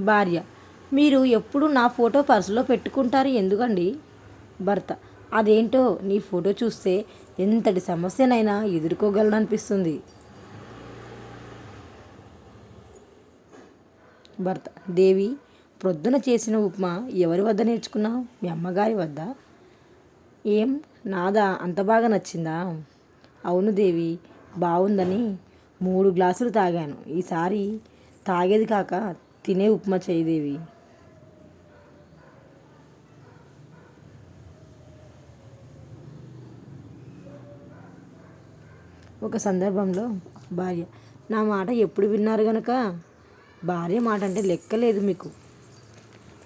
భార్య: మీరు ఎప్పుడు నా ఫోటో పర్సులో పెట్టుకుంటారు ఎందుకండి? భర్త: అదేంటో నీ ఫోటో చూస్తే ఎంతటి సమస్యనైనా ఎదుర్కోగలననిపిస్తుంది. భర్త: దేవి, ప్రొద్దున చేసిన ఉప్మా ఎవరి వద్ద నేర్చుకున్నావు? మీ అమ్మగారి వద్ద. ఏం, నాదా అంత బాగా నచ్చిందా? అవును దేవి, బాగుందని 3 గ్లాసులు తాగాను. ఈసారి తాగేది కాక తినే ఉప్మా చేయి దేవి. ఒక సందర్భంలో భార్య: నా మాట ఎప్పుడు విన్నారు గనక భార్య మాట అంటే లెక్కలేదు మీకు.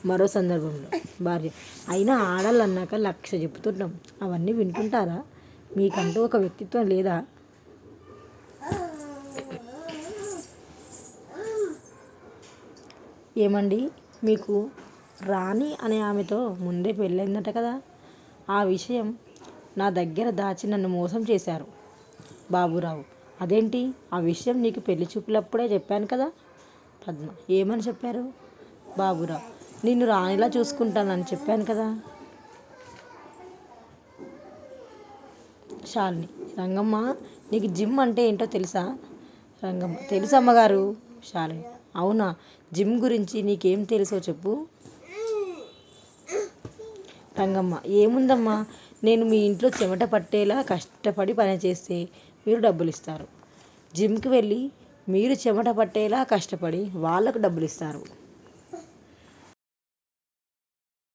మరో సందర్భంలో భార్య: అయినా ఆడాళ్ళు అన్నాక 1,00,000 చెప్తుంటాం, అవన్నీ వింటుంటారా? మీకంటూ ఒక వ్యక్తిత్వం లేదా? ఏమండి, మీకు రాణి అనే ఆమెతో ముందే పెళ్ళైందట కదా, ఆ విషయం నా దగ్గర దాచి నన్ను మోసం చేశారు. బాబురావు: అదేంటి? ఆ విషయం నీకు పెళ్లి చూపులప్పుడే చెప్పాను కదా. పద్మ: ఏమని చెప్పారు? బాబురావు: నిన్ను రాణిలా చూసుకుంటానని చెప్పాను కదా. శాలిని: రంగమ్మ, నీకు జిమ్ అంటే ఏంటో తెలుసా? రంగమ్మ: తెలుసు అమ్మగారు. శాలిని: అవునా, జిమ్ గురించి నీకేం తెలుసో చెప్పు. రంగమ్మ: ఏముందమ్మా, నేను మీ ఇంట్లో చెమట పట్టేలా కష్టపడి పనిచేస్తే మీరు డబ్బులు ఇస్తారు. జిమ్కి వెళ్ళి మీరు చెమట పట్టేలా కష్టపడి వాళ్ళకు డబ్బులు ఇస్తారు.